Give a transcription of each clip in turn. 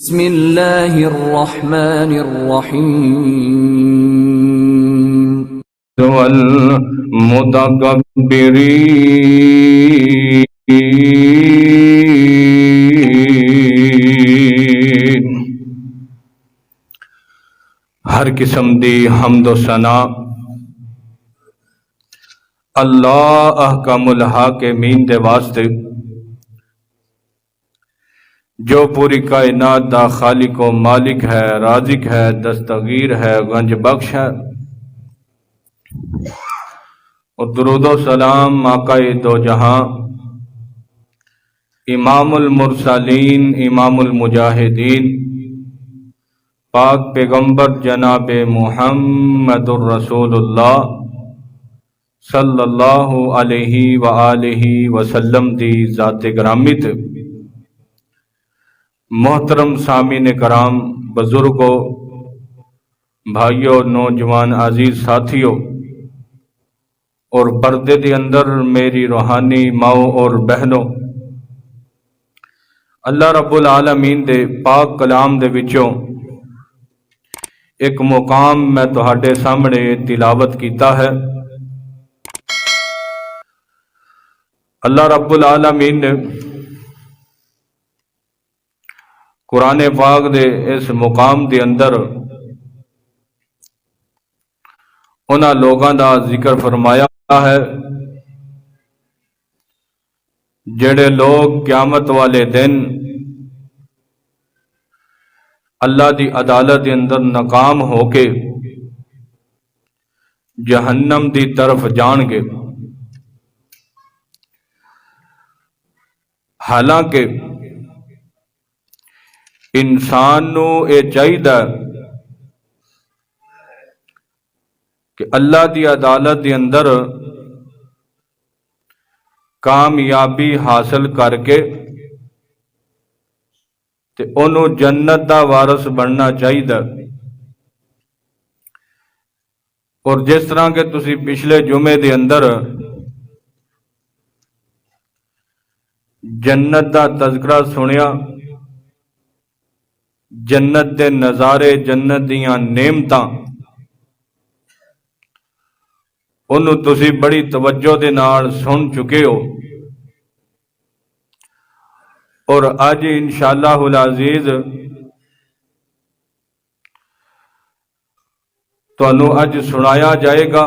बिस्मिल्लाहिर्रहमानिर्रहीम। वल्मुतकब्बिरीन। हर किस्म दी हम्द सना अल्लाह अहकमुल हाकिमीन दे वास्ते जो पूरी कायनात दा खालिक व मालिक है, राजिक है, दस्तगीर है, गंज बख्श है। और दुरूदो सलाम आकाए दो जहां इमामुल मुरसलीन इमामुल मुजाहिदीन पाक पैगंबर जनाब मुहम्मदुर रसूलुल्लाह सल्लल्लाहु अलैहि व आलिहि वसल्लम दी ज़ाते ग्रामी ते मोहतरम सामीन कराम, बुजुर्गों, भाइयों, नौजवान अजीज साथियों और पर्दे के अंदर मेरी रूहानी माओ और बहनों, अल्लाह रब्बुल आलमीन दे पाक कलाम दे विचों एक मुकाम मैं तुहाडे सामने तिलावत कीता है। अल्लाह रब्बुल आलमीन ने कुरान पाक दे इस मुकाम के अंदर उन्हां लोगों का जिक्र फरमाया है जेड़े लोग क़यामत वाले दिन अल्लाह की अदालत के अंदर नाकाम होके जहन्नम की तरफ जाणगे। हालांकि इंसान नू ये चाहिए कि अल्लाह की अदालत के अंदर कामयाबी हासिल करके ते ओनू जन्नत का वारस बनना चाहिए। और जिस तरह के तुसी पिछले जुमे के अंदर जन्नत का तज़किरा सुनिया, जन्नत के नज़ारे, जन्नत दियां नेमतां, उन्हों तुसी बड़ी तवज्जो दे नाल सुन चुके हो। और अज इंशाअल्लाहुल अज़ीज़ तुहानू अज सुनाया जाएगा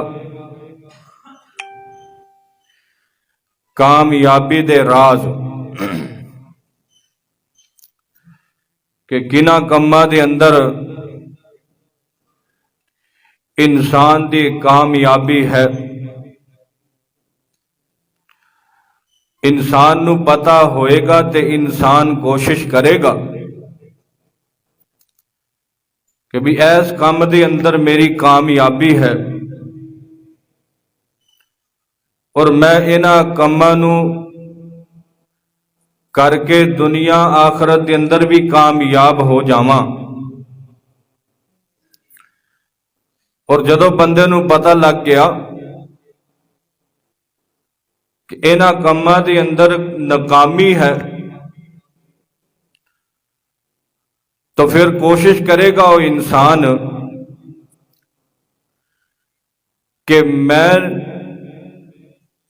कामयाबी दे राज कि किना कम्मां दे अंदर इंसान की कामयाबी है। इंसान नू पता होएगा तो इंसान कोशिश करेगा कि भी इस काम के अंदर मेरी कामयाबी है और मैं इन्हां कामां नू करके दुनिया आखरत के अंदर भी कामयाब हो जावां। और जदों बंदे नू पता लग गया कि इन्हां कामां दे अंदर नाकामी है तो फिर कोशिश करेगा वो इंसान कि मैं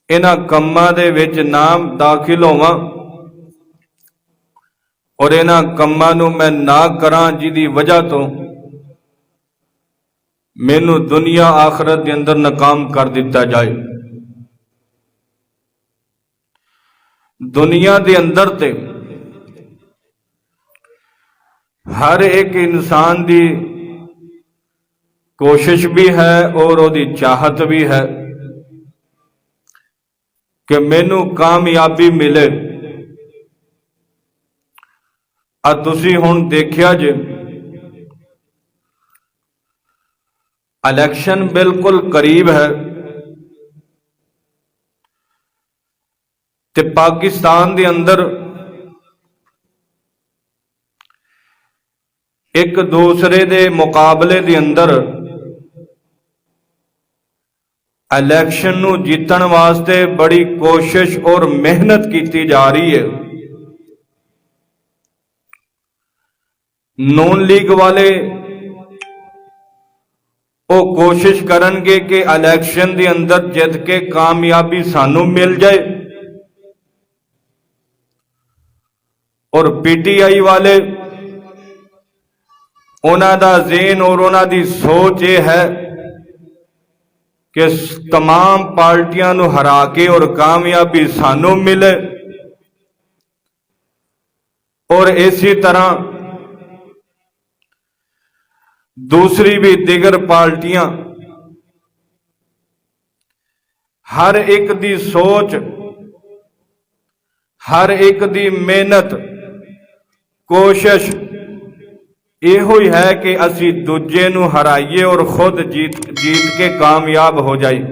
इन्हां कामां दे विच ना दाखिल होवां और इन्हां कामां नू मैं ना करां जिहदी वजह तो मैनू दुनिया आखरत के अंदर नाकाम कर दिता जाए। दुनिया के अंदर ते हर एक इंसान की कोशिश भी है और उसकी चाहत भी है कि मैनू कामयाबी मिले। तुसी हुण देखिया जे इलेक्शन बिल्कुल करीब है ते पाकिस्तान के अंदर एक दूसरे के मुकाबले के अंदर इलेक्शन नू जीतण वास्ते बड़ी कोशिश और मेहनत की जा रही है। नून लीग वाले वो कोशिश करनगे कि इलैक्शन के अंदर जित के कामयाबी सानू मिल जाए, और पीटीआई वाले उन्हां दा ज़हन और उन्हां दी सोच ये है कि तमाम पार्टियां नू हरा के और कामयाबी सानू मिले। और इसी तरह दूसरी भी दिगर पार्टियां, हर एक दी सोच, हर एक दी मेहनत कोशिश इहो ही है कि असी दूजे नू हराइए और खुद जीत के कामयाब हो जाइए।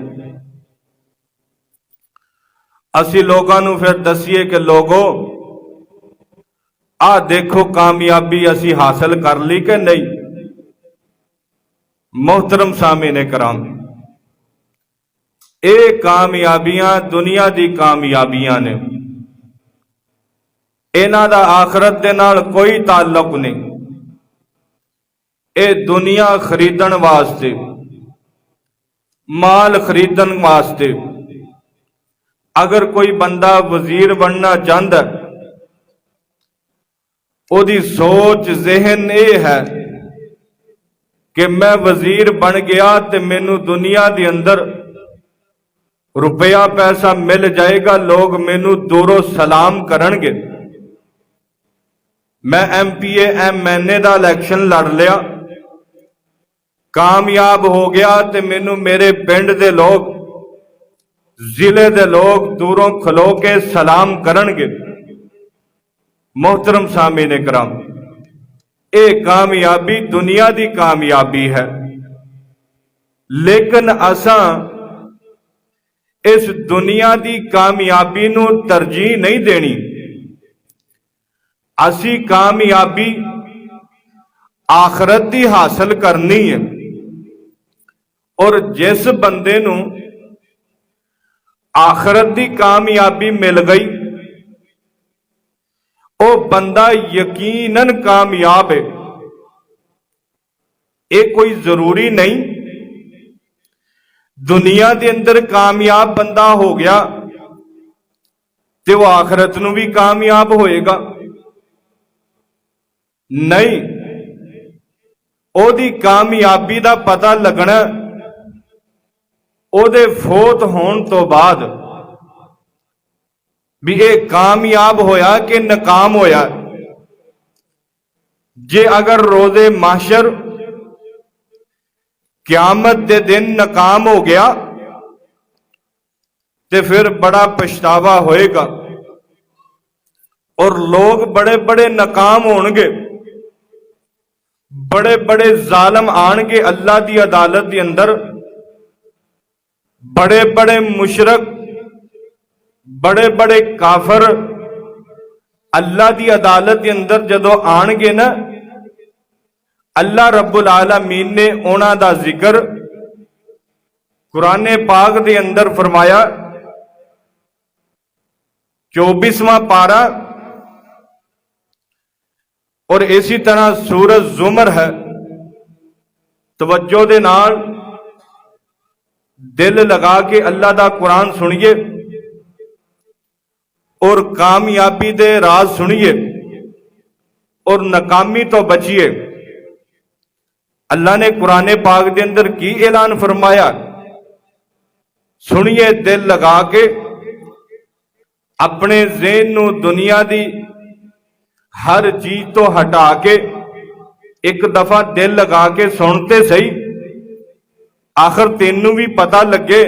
असी लोगों नू फिर दसीए कि लोगों आ देखो कामयाबी असी हासिल कर ली कि नहीं। मोहतरम सामीने कराम, ये कामयाबियां दुनिया दी कामयाबियां ने, इन्हां दा आखरत दे नाल कोई ताल्लुक नहीं। ये दुनिया खरीदण वास्ते, माल खरीदण वास्ते, अगर कोई बंदा वजीर बनना चाहता, ओदी सोच जहन ये है कि मैं वजीर बन गया तो मैनू दुनिया के अंदर रुपया पैसा मिल जाएगा, लोग मैनू दूरों सलाम करनगे। मैं MPA MNA का इलैक्शन लड़ लिया, कामयाब हो गया तो मैनू मेरे पिंड के लोग, जिले के लोग दूरों खलो के सलाम करनगे। मोहतरम सामीने कराम, ये कामयाबी दुनिया की कामयाबी है, लेकिन असा इस दुनिया की कामयाबी नू तरजीह नहीं देनी। असी कामयाबी आखरत की हासिल करनी है, और जिस बंदे नू आखरत की कामयाबी मिल गई, वो बंदा यकीनन कामयाब है। ये कोई जरूरी नहीं दुनिया के अंदर कामयाब बंदा हो गया तो वह आखरत नू भी कामयाब होएगा। नहीं, ओदी कामयाबी का पता लगना ओदे फोत होने तो बाद भी ये कामयाब होया कि नाकाम होया। जे अगर रोजे माशर क्यामत के दिन नाकाम हो गया तो फिर बड़ा पछतावा होएगा, और लोग बड़े बड़े नाकाम होणगे, बड़े बड़े जालम आणगे अल्लाह की अदालत के अंदर, बड़े बड़े मुशरक, बड़े बड़े काफर अल्लाह की अदालत के अंदर जदों आणगे ना, अल्लाह रब्बुल आलमीन ने उन्हां दा जिक्र कुरान पाक दे अंदर फरमाया। 24वां पारा और इसी तरह सूरज जुमर है। तवज्जो दे नाल दिल लगा के अल्लाह दा कुरान सुनिए और कामयाबी दे राज सुनिए और नाकामी तो बचिए। अल्लाह ने कुरान पाक के अंदर की ऐलान फरमाया, सुनिए दिल लगा के, अपने ज़हन नू दुनिया दी हर चीज तो हटा के एक दफा दिल लगा के सुनते सही, आखिर तेनू भी पता लगे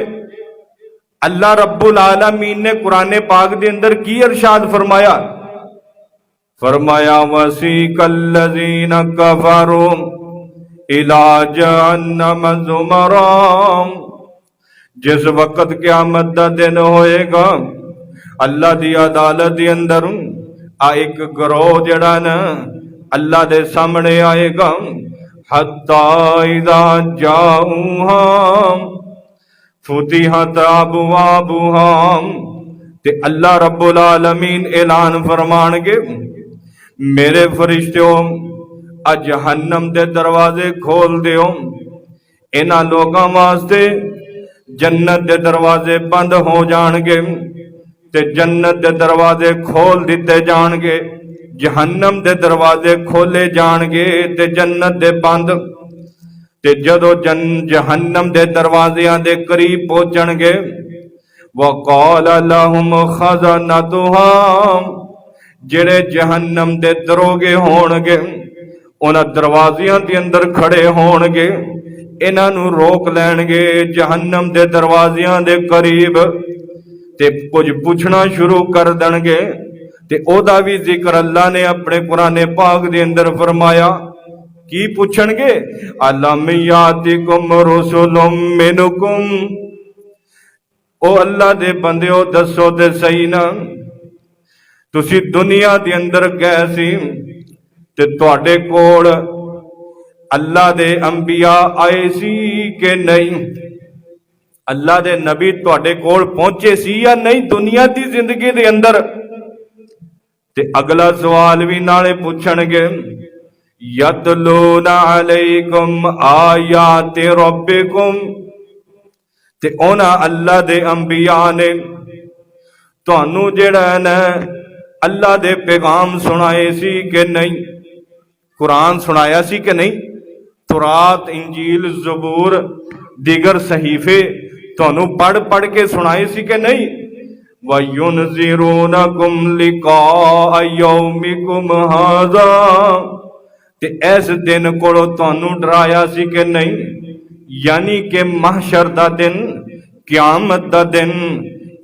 अल्लाह रब्बुल आलमीन ने कुरान पाक के अंदर की इरशाद फरमाया। फरमाया वसीकल्लज़ीना कफरू इला जहन्नम ज़ुमरा, जिस वक्त क़यामत दा दिन होएगा अल्लाह दी अदालत के अंदर आ एक गिरोह जड़ा ना अल्लाह दे सामने आएगा। हत्ता इज़ा जाऊहा फुतिहत अबवाबुहा, ते अल्लाह रब्बुल आलमीन ऐलान फरमानगे, मेरे फरिश्तों आ जहन्नम दे दरवाजे खोल दियो। इन्हां लोगों वास्ते जन्नत दे दरवाजे बंद हो जाणगे ते जन्नत दे दरवाजे खोल दिते जाणगे, जहन्नम दे दरवाजे खोले जाणगे ते जन्नत दे बंद। ते जदों जहन्नम दे दरवाजियां दे करीब पहुंचणगे, वक़ाल लहुम खज़नतुहा, जिहड़े जहन्नम दे दरोगे होणगे उन्हां दरवाजियां दे अंदर खड़े होणगे, इन्हां नूं रोक लैणगे जहन्नम दे दरवाजियां दे करीब, ते कुछ पुछना शुरू कर देणगे। ते ओदा भी जिक्र अल्लाह ने अपने कुराने पाक दे अंदर फरमाया। की पुछणगे? अलम यातिकुम रुसुलुम मिनकुम, ओ अल्लाह दे बंदिओ दसो ते सही ना, तुसी दुनिया दे अंदर गए सी ते तुहाडे कोल अल्लाह दे अंबिया आए सी कि नहीं? अल्लाह दे नबी तुहाडे कोल पहुंचे सी या नहीं दुनिया की जिंदगी दे अंदर? ते अगला सवाल भी नाले पुछणगे, यतलूना अलैकुम आयाति रब्बिकुम, ते उन्हां अल्लाह दे अंबिया ने तुहानू जिहड़ा ना अल्लाह दे पैगाम सुनाए सी कि नहीं? कुरान सुनाया सी कि नहीं? तुरात, इंजील, ज़बूर, दिगर सहीफे तुहानू पढ़ पढ़ के सुनाए सी कि नहीं? वयुनज़िरूनकुम लिक़ा यौमिकुम हाज़ा, ते इस दिन कोलों तुहानू डराया सी कि नहीं? यानी कि महशर दा दिन, क़यामत दा दिन,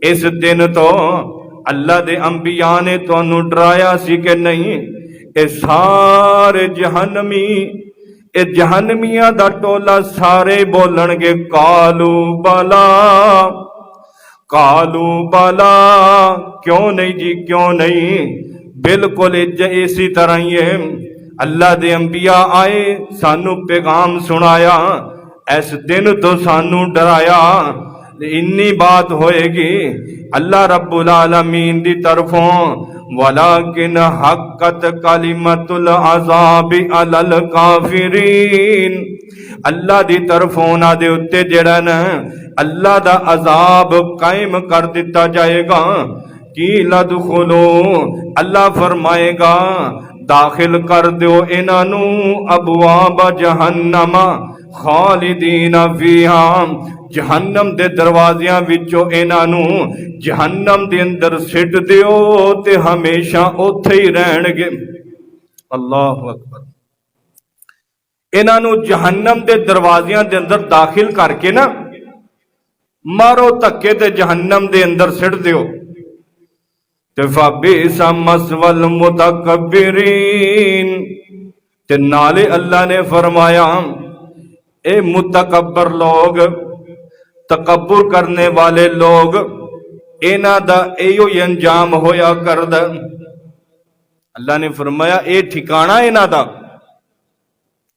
इस दिन तो अल्लाह दे अंबिया ने तुहानू डराया सी कि नहीं? ये सारे जहन्नमी, ये जहन्नमियां दा टोला सारे बोलणगे कालू बला, कालू बला, क्यों नहीं जी, क्यों नहीं, बिल्कुल इसी तरह ही है। अल्लाह दे अंबिया आए, सानू पैगाम सुनाया, इस दिन तो सानू डराया। इन्नी बात होएगी अल्लाह रब्बुल आलमीन दी तरफों, वलाकिन हक्कत कलिमतुल अज़ाबि अलल काफिरीन, अल्लाह दी तरफों ना दे उत्ते जेड़ा ना अल्लाह दा अजाब कायम कर दिता जाएगा। की लदखुलो, अल्लाह फरमाएगा दाखिल कर दो इन्हानू अबवाब जहन्नमा खालिदीना फीहा, जहन्नम दे दरवाजियां विचों इन्हानू जहन्नम दे अंदर सिट दियो ते हमेशा उत्थे ही रहणगे। अल्लाहु अकबर। इन्हानू जहन्नम दे दरवाजियां दे अंदर दाखिल करके ना मारो धक्के ते जहन्नम दे अंदर सिट दियो। ते फबिसा मसवल मुतकब्बिरीन, ते नाले अल्लाह ने फरमाया ए मुतकब्बर लोग, तकब्बुर करने वाले लोग, इन्हां दा इहो ही अंजाम होया करदा। अल्लाह ने फरमाया ए ठिकाना इन्हां दा,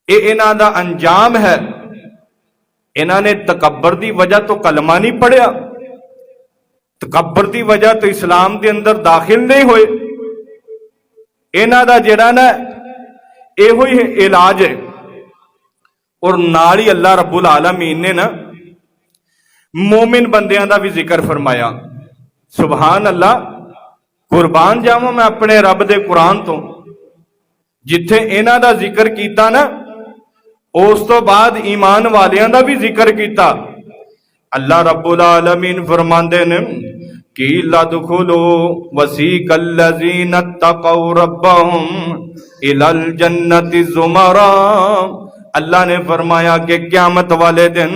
ए इन्हां दा अंजाम है। इन्हां ने तकब्बर दी वजह तो कलमा नहीं पढ़िया, तकब्बर दी वजह तो इस्लाम के अंदर दाखिल नहीं होए। इन्हां दा जिहड़ा ना इहो ही इलाज है। और नाल ही अल्लाह रब्बुल आलमीन ने ना मोमिन बंदियां दा भी जिक्र फरमाया। सुभान अल्लाह, कुर्बान जावां मैं अपने रब दे कुरान तो, जिथे इन्हां दा जिक्र कीता ना उस तो बाद ईमान वालियां दा भी जिक्र कीता। अल्लाह रब्बुल आलमीन फरमांदे ने कि लदखुलू वसीकल्लज़ीना तक़ौ रब्बहुम इलल जन्नति ज़ुमरा। अल्लाह ने फरमाया कि क़यामत वाले दिन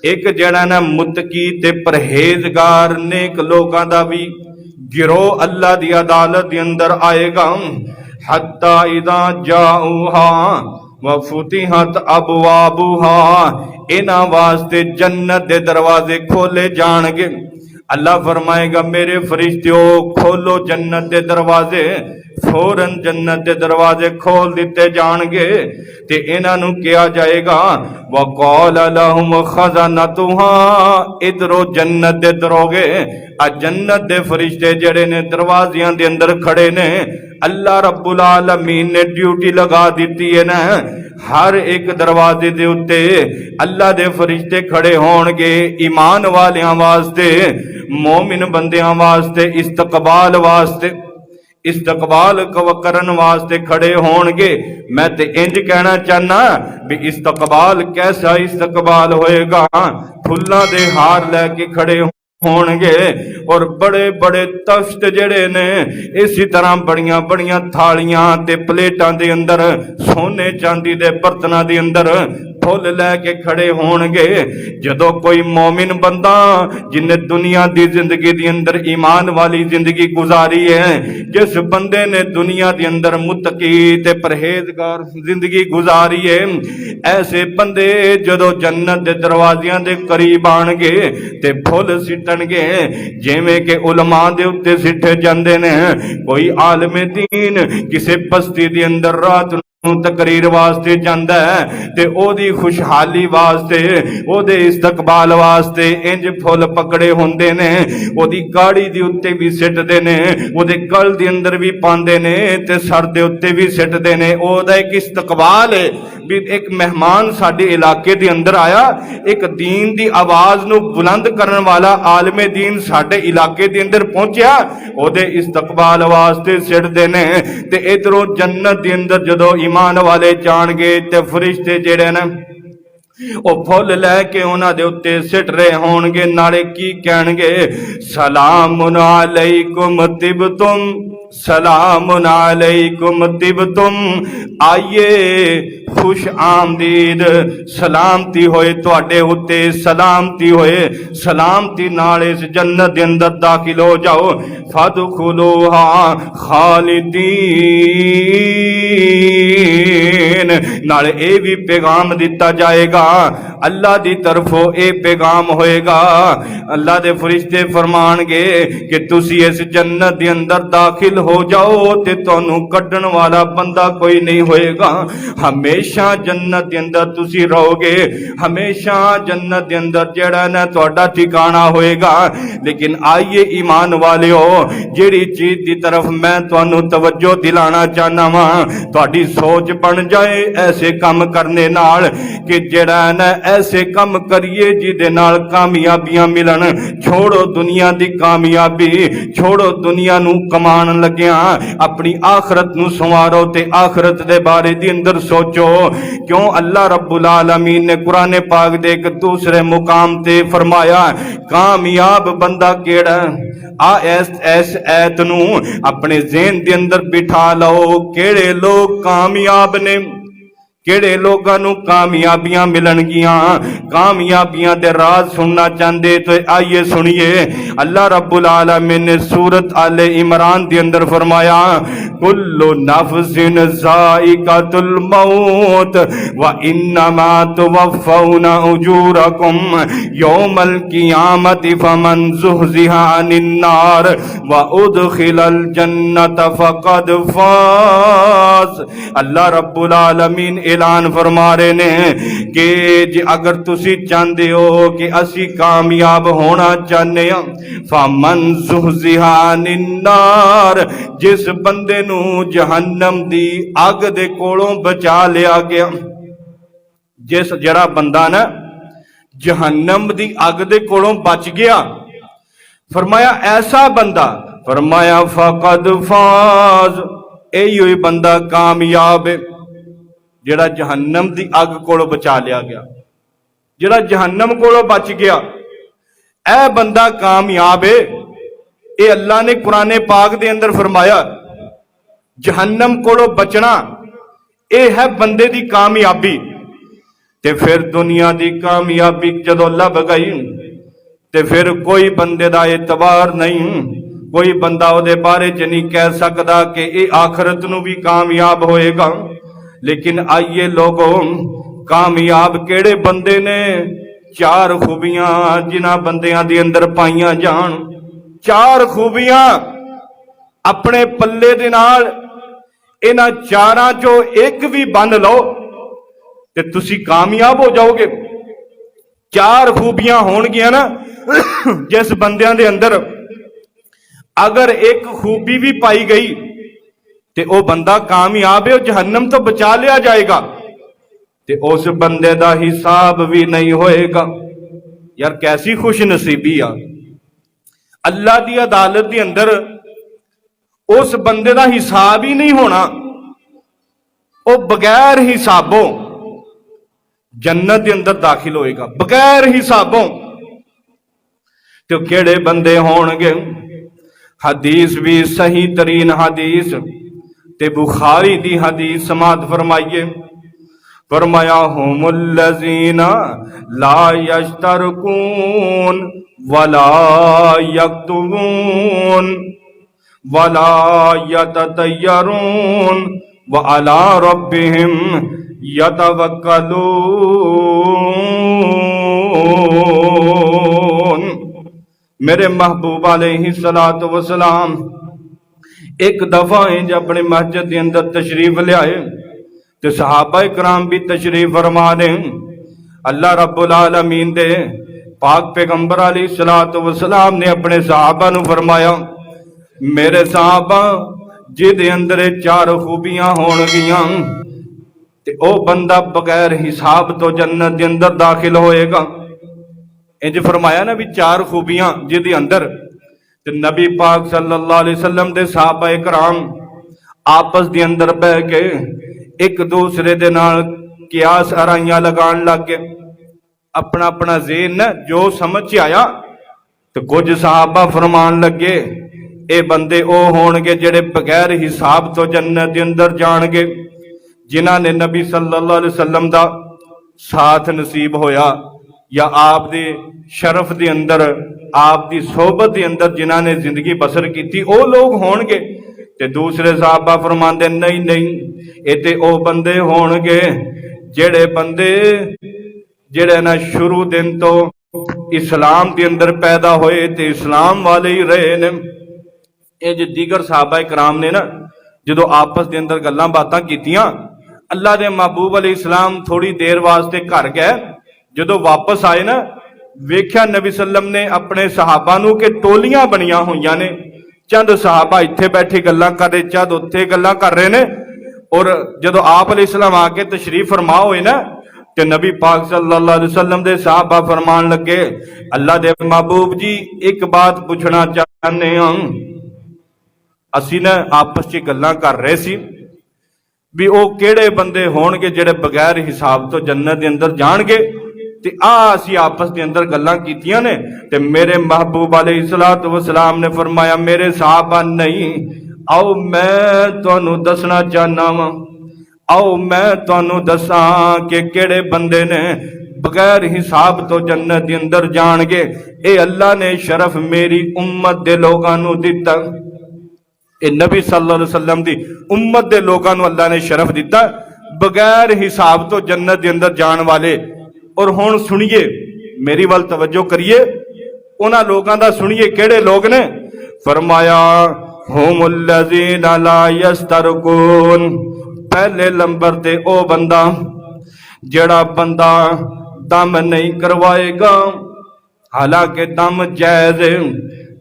एक जड़ा ना मुत्तकी ते परहेजगार नेक लोगां दा भी गिरोह अल्लाह दी अदालत दे अंदर आएगा। हत्ता इदा जाऊहा व फुतिहत अबवाबुहा, इन्हां वास्ते जन्नत दे दरवाजे खोले जाणगे। अल्लाह फरमाएगा मेरे फरिश्तियों खोलो जन्नत दे दरवाजे। फौरन जन्नत के दरवाजे खोल दिते जाणगे ते इन्हां नूं कहा जाएगा वक़ाल लहुम खज़ानतुहा, इधरों जन्नत दे दरोगे आ जन्नत दे फरिश्ते जेड़े ने दरवाजियां दे अंदर खड़े ने, अल्लाह रब्बुल आलमीन ने ड्यूटी लगा दी है ना। हर एक दरवाजे दे उत्ते अल्लाह दे फरिश्ते खड़े होणगे ईमान वालियां वास्ते, मोमिन बंदियां वास्ते, इस्तकबाल वास्ते, इस्तकबाल करन वास्ते खड़े होणगे। मैं ते इंज कहना चाहना भी इस्तकबाल कैसा इस्तकबाल होएगा, फुल्लां दे हार लैके खड़े होणगे और बड़े बड़े तख्त जेड़े ने इसी तरह बड़ियां बड़ियां थालियां ते प्लेटां दे अंदर सोने चांदी दे बर्तनां दे अंदर फुल लैके खड़े होणगे। जदों कोई मोमिन बंदा जिन्हें दुनिया दी जिंदगी दे अंदर ईमान वाली जिंदगी गुजारी है, जिस बंदे ने दुनिया दे अंदर मुत्तकी ते परहेजगार जिंदगी गुजारी है, ऐसे बंदे जदों जन्नत दे दरवाजियां दे करीब आणगे ते फुल सिटणगे जिवें के उलमा दे उत्ते सिटे जांदे ने। कोई आलमे दीन किसे बस्ती दे अंदर रात तकरीर वास्ते जांदा है ते ओदी खुशहाली वास्ते, ओदे इस्तकबाल वास्ते इंज फुल पकड़े होंदे ने, ओदी गाड़ी दे उत्ते भी सिटदे ने, ओदे गल दे अंदर भी पांदे ने ते सर दे उत्ते भी सिटदे ने। ओदा एक इस्तकबाल है भी एक मेहमान साडे इलाके दे अंदर आया, एक दीन दी आवाज नू बुलंद करन वाला आलमे दीन साडे इलाके दे अंदर पहुंचा, ओदे इस्तकबाल वास्ते सिटदे ने। ते इधरों जन्नत दे अंदर जदों ईमान वाले जाणगे ते फरिश्ते जेड़े ने ओ फुल लैके उन्हां दे उत्ते सिट रहे होणगे, नाले की कहणगे सलामुन अलैकुम तिबतुम, सलामुन अलैकुम तिबतुम, आइए खुश आमदीद, सलामती होए तुहाडे उत्ते, सलामती होए, सलामती नाल इस जन्नत दे अंदर दाखिल हो जाओ। फदखुलूहा खालिदीन, नाले ए भी पैगाम दिता जाएगा अल्लाह दी तरफों, ए पैगाम होएगा। अल्लाह दे फरिश्ते फरमानगे कि तुसी इस जन्नत दे अंदर दाखिल हो जाओ ते तुहानू कड्डण वाला बंदा कोई नहीं होएगा, हमेशा जन्नत दे अंदर तुसी रहोगे, हमेशा जन्नत दे अंदर जेड़ा ना तुहाडा ठिकाना होएगा। लेकिन आइए ईमान वालियो, जेड़ी चीज दी तरफ मैं तुहानू तवज्जो दिलाना चाहना वा, तुहाडी सोच बन जाए ऐसे काम करने नाल कि जेड़ा ना ऐसे काम करिए जिदे नाल कामयाबियां मिलन। छोड़ो दुनिया दी कामयाबी, छोड़ो दुनिया नू कमान लग्या, अपनी आखरत नू संवारो ते आखरत दे बारे दी अंदर सोचो। क्यों अल्लाह रब्बुल आलमीन ने कुरान पाक दे एक दूसरे मुकाम ते फरमाया कामयाब बंदा केड़ा। ऐस ऐत नू अपने ज़हन दे अंदर बिठा लो, केड़े लोग कामयाब ने, केड़े लोगां नू कामयाबियां मिलणगियां। कामयाबियां दे राज सुनना चाहते तो आइए सुनिए। अल्लाह रब्बुल आलमीन ने सूरत आले इमरान दे अंदर फरमाया कुल्लु नफ्सिन ज़ाइक़तुल मौत व इन्नमा तुवफ़्फ़ौना उजूरकुम यौमल क़ियामति फमन ज़ुहज़िहा अनिन नार व उदख़िलल जन्नत फ़क़द फ़ाज़। अल्लाह रब्बुल आलमीन ऐलान फरमा रहे ने कि अगर तुसी चाहते हो कि असी कामयाब होना चाहते हैं, फमन ज़ुहज़िहा अनिन नार, जिस बंदे नू जहन्नम दी अग दे कोलों बचा लिया गया, जिस जड़ा बंदा ना जहन्नम दी अग दे कोलों बच गया, फरमाया ऐसा बंदा, फरमाया फ़क़द फ़ाज़, यही बंदा कामयाब है जेड़ा जहन्नम दी अग कोलों बचा लिया गया, जेड़ा जहन्नम कोलों बच गया, ऐ बंदा कामयाब है। ये अल्लाह ने कुरान पाक दे अंदर फरमाया जहन्नम कोलों बचना ये है बंदे दी कामयाबी। ते फिर दुनिया दी कामयाबी जदों लभ गई ते फिर कोई बंदे दा एतबार नहीं, कोई बंदा उहदे बारे च नहीं कह सकदा कि ये आखरत नू भी कामयाब होएगा। लेकिन आइए लोगों, कामयाब केड़े बंदे ने? चार खूबियां जिन्हां बंदियां दे अंदर पाइयां जान, चार खूबियां अपने पल्ले दे नाल इन्हां चारां चों एक भी बन लो ते तुसी कामयाब हो जाओगे। चार खूबियां होणगियां ना जिस बंदियां दे अंदर, अगर एक खूबी भी पाई गई ते ओ बंदा कामयाब है, जहन्नम तो बचा लिया जाएगा, ते उस बंदे दा हिसाब भी नहीं होएगा। यार कैसी खुश नसीबी आ। अल्लाह दी अदालत दे अंदर उस बंदे दा हिसाब ही नहीं होना, वो बगैर हिसाबों जन्नत के अंदर दाखिल होएगा, बगैर हिसाबों। तो केड़े बंदे होणगे? हदीस भी सही तरीन हदीस ते बुखारी दी हदीस समात फरमाइए। फरमाया हुमुल्लज़ीना ला यश्तरकून वला यक्तुबून वला यततय्यरून व अला रब्बिहिम यतवक्कलून। मेरे महबूब अलैहिस्सलातु वस्सलाम एक दफा इंज अपनी मस्जिद के अंदर तशरीफ लियाए तो सहाबा इकराम भी तशरीफ फरमा दे। अल्लाह रब्बुल आलमीन दे पाक पैगंबर अलैहिस्सलातु वस्सलाम ने अपने सहाबा नू फरमाया, मेरे सहाबा जिहदे अंदर चार खूबियां होणगियां ते ओ बंदा बगैर हिसाब तो जन्नत के अंदर दाखिल होएगा। इंज फरमाया ना भी चार खूबियां जिहदे अंदर, ते नबी पाक सल्लल्लाहु अलैहि वसल्लम दे सहाबा इकराम आपस दे अंदर बह के एक दूसरे दे नाल कियास आराइयां लगान लग गए। अपना अपना ज़हन जो समझ आया, तो कुछ सहाबा फरमान लगे ये बंदे ओ होणगे जिहड़े बगैर हिसाब तो जन्नत दे अंदर जाणगे, जिन्हां ने नबी सल्लल्लाहु अलैहि वसल्लम दा साथ नसीब होया, या आप दे शरफ दे अंदर आप दी सोहबत दे अंदर जिन्हां ने जिंदगी बसर की, ओ लोग होणगे। ते दूसरे साहबा फरमांदे नहीं नहीं, ये ते ओ बंदे होणगे जेड़े बंदे जेड़े ना शुरू दिन तो इस्लाम के अंदर पैदा होए ते इस्लाम वाले ही रहे ने। ये जो दीगर साहबा इकराम ने ना जो आपस के अंदर गल्लां बातां कीतियां, अल्लाह दे महबूब अलैहिस्सलाम थोड़ी देर वास्ते घर गए। जो वापस आए ना, वेख्या नबी सल्लम ने अपने सहाबा नू के टोलियां बनियां हुई ने, चंद सहाबा इत्थे बैठे गल्लां कर रहे, चंद उत्थे गल्लां कर रहे ने। और जो आप अलैहिस्सलाम आके तशरीफ फरमा होए ना, ते नबी पाक सल्लल्लाहु अलैहि वसल्लम दे सहाबा फरमान लगे, अल्लाह दे महबूब जी एक बात पूछना चाहते हैं। असी ना आपस च गल्लां कर रहे सी भी वो केड़े बंदे होणगे जेड़े बगैर हिसाब तो जन्नत दे अंदर जाणगे, ते असी आपस के अंदर गल्लां कीतियां ने। ते मेरे महबूब अलैहिस्सलातु वस्सलाम ने फरमाया, मेरे सहाबा नहीं, आओ मैं तुहानू दसना चाहना वा, आओ मैं तुहानू दसा कि केड़े बंदे ने बगैर हिसाब तो जन्नत के अंदर जाणगे। ए अल्लाह ने शरफ मेरी उम्मत दे लोगां नू दिता, ए नबी सल्लल्लाहु अलैहि वसल्लम दी उम्मत दे लोगां नू अल्लाह ने शरफ दिता बगैर हिसाब तो जन्नत के अंदर जाण वाले। और हुण सुनिए, मेरी वल तवज्जो करिए, उन्हां लोगां दा सुनिए केड़े लोग ने। फरमाया हुमुल्लज़ीना ला यस्तरकून, पहले नंबर ते ओ बंदा जेड़ा बंदा दम नहीं करवाएगा, हालांकि दम जायज़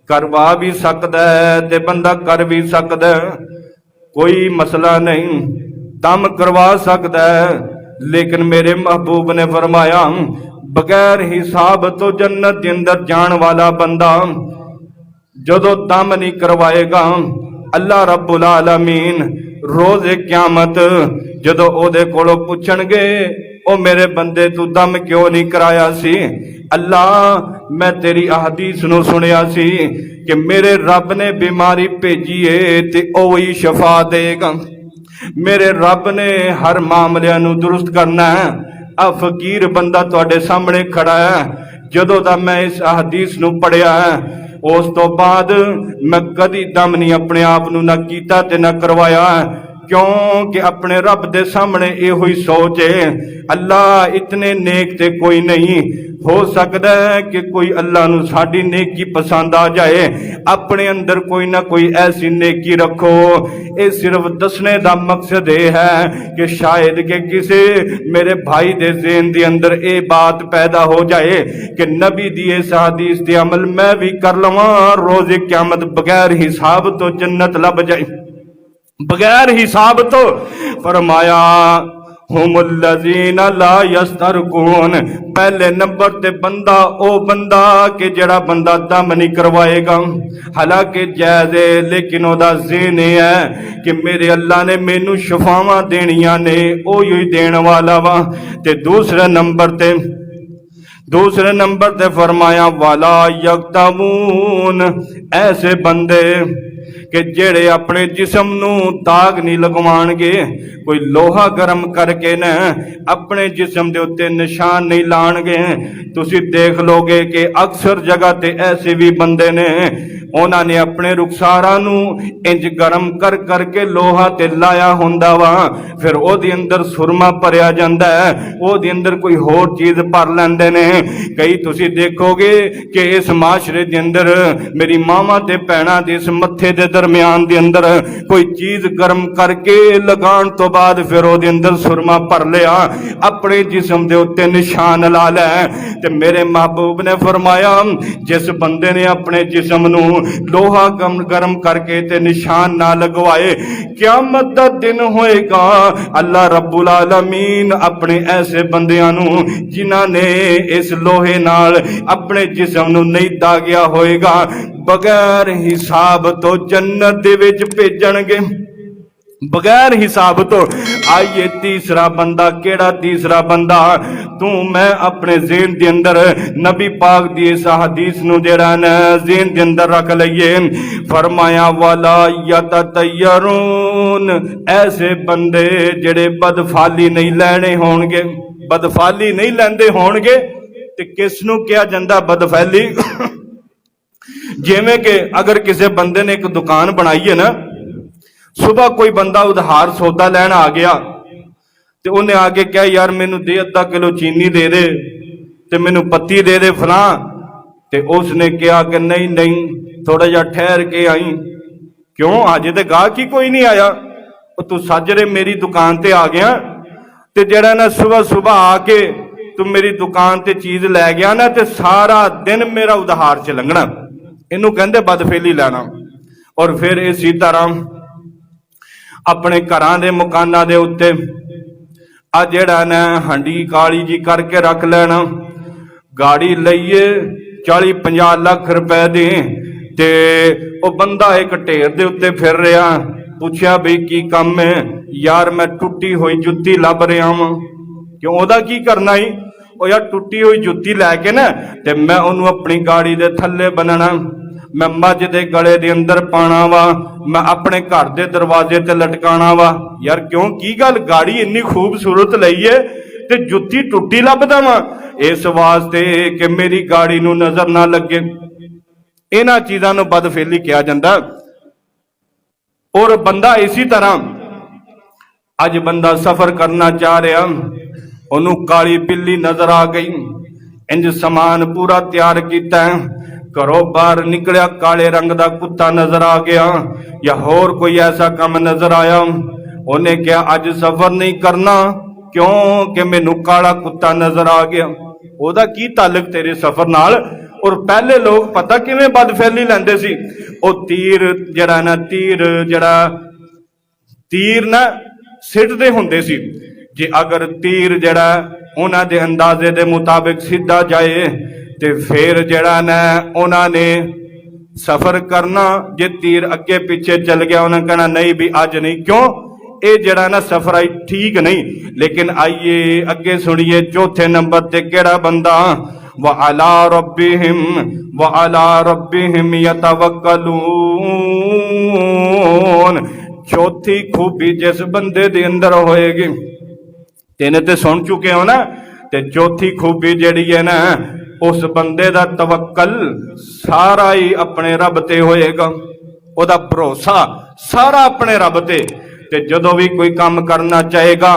करवा भी सकता है ते बंदा कर भी सकता है, कोई मसला नहीं, दम करवा सकता है। लेकिन मेरे महबूब ने फरमाया बगैर हिसाब तो जन्नत के अंदर जान वाला बंदा जदों दम नहीं करवाएगा, अल्लाह रब्बुल आलमीन रोज़े क़यामत जदों ओदे कोलों पुछणगे, ओ मेरे बंदे तू दम क्यों नहीं कराया सी? अल्लाह मैं तेरी अहदीस नू सुनिया सी कि मेरे रब ने बीमारी भेजी है ते ओ ही शफा देगा, मेरे रब ने हर मामले नू दुरुस्त करना है। आ फकीर बंदा तुहाडे सामने खड़ा है, जदों दा मैं इस हदीस नू पढ़िया है उस तो बाद मैं कदी दम नहीं अपने आप नू ना कीता ते ना करवाया। क्योंकि अपने रब दे सामने ये हुई सोचे अल्लाह इतने नेक ते कोई नहीं हो सकता है कि कोई अल्लाह नू साडी नेकी पसंद आ जाए अपने अंदर कोई ना कोई ऐसी नेकी रखो। ये सिर्फ दसने का मकसद ये है कि शायद के किसी मेरे भाई दे ज़हन दे अंदर ये बात पैदा हो जाए कि नबी दी इस हदीस दे अमल मैं भी कर लवां रोज़े क़यामत बगैर हिसाब तो जन्नत लब जाए बगैर हिसाब तो। फरमाया हुमुल्लज़ीना ला यस्तरकून पहले नंबर ते बंदा ओ बंदा कि जड़ा बंदा दम नहीं करवाएगा हालांकि जायज़ है लेकिन ओदा ज़हन है कि मेरे अल्लाह ने मैनू शफावां देनियां ने ओ ही देण वाला वा। ते दूसरे नंबर ते फरमाया वाला यक्तमून ऐसे बंदे कि जेड़े अपने जिस्म नू दाग नहीं लगवाणगे कोई लोहा गर्म करके न अपने जिस्म दे उत्ते निशान नहीं लाणगे। तुसी देख लोगे कि अक्सर जगह ते ऐसे भी बंदे ने उन्होंने अपने रुखसारा नू इंज गर्म कर करके लोहा ते लाया हुंदा वा फिर ओदे अंदर सुरमा भरिया जांदा है ओदे अंदर कोई होर चीज भर लैंदे ने। कई तुसी देखोगे कि इस माशरे दे अंदर मेरी मावां ते भैणां दे इस मत्थे दे दरम्यान दे अंदर कोई चीज गर्म करके लगान तो बाद फिर ओदे अंदर सुरमा भर लिया अपने जिस्म दे उत्ते निशान ला लै। ते मेरे महबूब ने फरमाया जिस बंदे ने अपने जिस्म नू लोहा गर्म करके ते निशान ना लगवाए क़यामत दा दिन होएगा अल्लाह रब्बुल आलमीन अपने ऐसे बंदियां नू जिन्हां ने इस लोहे नाल अपने जिस्म नू नहीं दागिया होएगा बगैर हिसाब तो जन्नत दे विच भेजणगे बगैर हिसाब तो। आइए तीसरा बंदा केड़ा तीसरा बंदा तू मैं अपने ज़हन दे अंदर नबी पाक दी इस हदीस नू जेड़ा न ज़हन दे अंदर रख लईए। फरमाया वाला यततयरून ऐसे बंदे जेड़े बदफाली नहीं लेने होणगे बदफाली नहीं लैंदे होणगे ते किस नू कहा जांदा बदफाली जिवें कि अगर किसी बंदे ने एक दुकान बनाई है ना सुबह कोई बंदा उधार सौदा लैन आ गया ते उन्हें आके कहा यार मैनू दे अद्धा किलो चीनी दे दे ते मैनू पत्ती दे दे फलां ते उसने कहा कि नहीं नहीं थोड़ा जा ठहर के आई क्यों अजे ते गाहक ही कोई नहीं आया तू साजरे मेरी दुकान ते आ गया ते जेड़ा ना सुबह सुबह आके तू मेरी दुकान ते चीज लै गया ना ते सारा दिन मेरा उधार च लंघना इनू कहंदे बदफेली लैना। और फिर इसी तरह अपने घरां दे मकानां दे उत्ते आ जेड़ा ना हंडी काली जी करके रख लेना गाड़ी लईए 40-50 लाख रुपए दी ते ओ बंदा एक ढेर दे उत्ते फिर रहा पूछया बई की काम है यार मैं टुटी हुई जुत्ती लभ रहा वां क्यों ओदा की करना ही ओ यार टुटी हुई जुत्ती लैके ना ते मैं ओनू अपनी गाड़ी दे थल्ले बनना मैं मझ दे गले दे अंदर पाना वा मैं अपने घर दे दरवाजे ते लटकाना वा। यार क्यों की गल गाड़ी इन्नी खूबसूरत लई है ते जुत्ती टुटी लभदा वा इस वास्ते कि मेरी गाड़ी नू नजर ना लगे। इन्हां चीज़ां नू बदफेली कहा जांदा। और बंदा इसी तरह अज बंदा सफर करना चाह रहा ओनू काली बिल्ली नजर आ गई इंज समान पूरा तैयार किया घरों बाहर निकलिया काले रंग का कुत्ता नजर आ गया या होर कोई ऐसा काम नजर आया उन्हें क्या अज सफर नहीं करना क्योंकि मैनू काला कुत्ता नजर आ गया ओदा की ताल्लुक तेरे सफर नाल। और पहले लोग पता किवें बदफैली लैंदे सी ओ तीर जड़ा ना तीर ना सिटदे हुंदे सी जे अगर तीर जड़ा उन्हां दे अंदाजे दे मुताबिक सीधा जाए ते फिर जड़ा ना उन्होंने सफर करना जे तीर अगे पीछे चल गया उन्हें कहना नहीं भी अज नहीं क्यों ये जड़ा ना सफर आई ठीक नहीं। लेकिन आइए अगे सुनिए चौथे नंबर ते केड़ा बंदा व अला रब्बिहिम यतवक्कलून चौथी खूबी जिस बंदे दे अंदर होएगी तीन ते सुन चुके हो ना ते चौथी खूबी जड़ी है ना उस बंदे दा तवक्कल सारा ही अपने रब ते होएगा ओदा भरोसा सारा अपने रब ते ते जदों भी कोई काम करना चाहेगा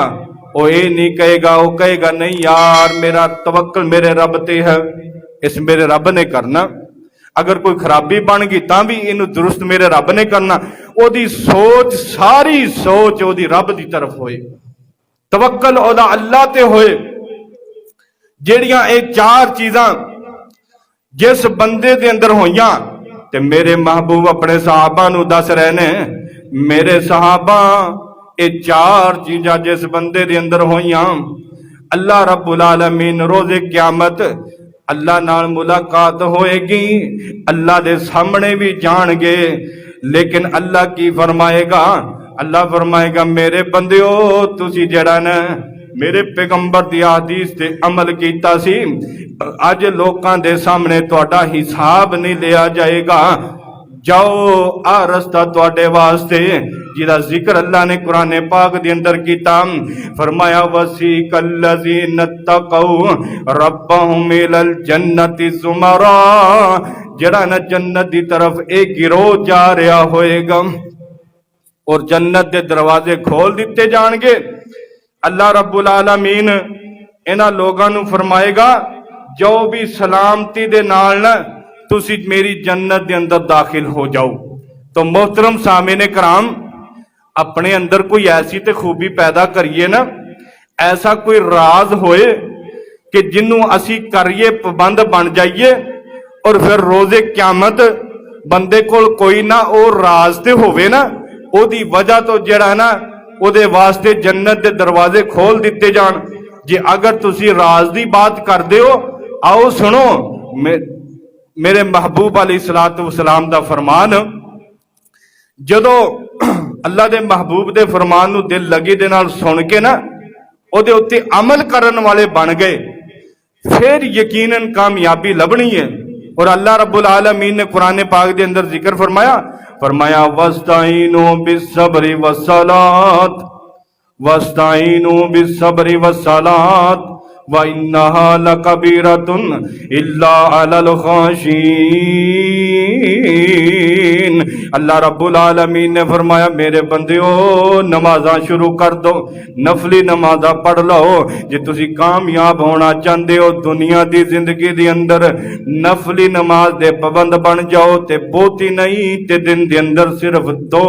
वो ये नहीं कहेगा, वो कहेगा नहीं यार मेरा तवक्कल मेरे रब ते है, इस मेरे रब ने करना। अगर कोई खराबी बन गई तां भी इनू दुरुस्त मेरे रब ने करना। ओदी सोच सारी सोच ओदी रब की तरफ होए, तवक्कल ओदा अल्लाह ते होए। जेड़ियां ये चार चीजां जिस बंदे दे अंदर होइयां ते मेरे महबूब अपने सहाबा नू दस रहे ने, मेरे सहाबा ये चार चीजां जिस बंदे दे अंदर होइयां, अल्लाह रब्बुल आलमीन रोज़े क़यामत अल्लाह नाल मुलाकात होएगी, अल्लाह दे सामने भी जाणगे। लेकिन अल्लाह की फरमाएगा, अल्लाह फरमाएगा मेरे बंदियो तुसी जड़ा न मेरे पैगंबर दी हदीस ते अमल कीता सी, अज लोकां दे सामने तुहाडा हिसाब नहीं लिया जाएगा। जाओ आ रस्ता तुहाडे वास्ते जिहदा जिक्र अल्लाह ने कुरान पाक दे अंदर कीता। फरमाया वसीकल्लज़ीन तक़ौ रब्बहुम इलल जन्नति ज़ुमरा, जड़ा न जन्नत की तरफ एक गिरोह जा रहा होएगा और जन्नत के दरवाजे खोल दिते जाएंगे। अल्लाह रब्बुल आलमीन इन्हां लोगां नूं फरमाएगा जो भी सलामती दे नाल ना तुसी मेरी जन्नत के अंदर दाखिल हो जाओ। तो मोहतरम सामिने कराम, अपने अंदर कोई ऐसी तो खूबी पैदा करिए ना, ऐसा कोई राज होए कि जिन्हों असी करिए पाबंद बन जाइए और फिर रोज़े क़यामत बंदे कोल कोई ना वो राज ते होवे ना, ओदी वजह तो जड़ा ना ओदे वास्ते जन्नत के दरवाजे खोल दिते जान। जे अगर तुसी राज की बात करते हो, आओ सुनो मेरे महबूब अलैहिस्सलातु वस्सलाम दा फरमान, जदों अल्लाह दे महबूब दे फरमान नूं दिल लगी दे नाल सुन के ना ओदे उत्ते अमल करन वाले बन गए, फिर यकीनन कामयाबी लभनी है। और अल्लाह रब्बुल आलमीन ने कुरान पाक के अंदर जिक्र फरमाया, फरमाया वस्ताइनु बिस्सब्रि वस्सलात, वस्ताइनु बिस्सब्रि वस्सलात व इन्नहा लकबीरतुन इल्ला अलल खाशीन। अल्लाह रब्बुल आलमीन ने फरमाया मेरे बंदियो नमाज़ां शुरू कर दो, नफली नमाज़ां पढ़ लो। जे तुसी कामयाब होना चाहते हो दुनिया की जिंदगी के अंदर, नफली नमाज दे पाबंद बन जाओ ते बहुती नहीं ते दिन के अंदर सिर्फ दो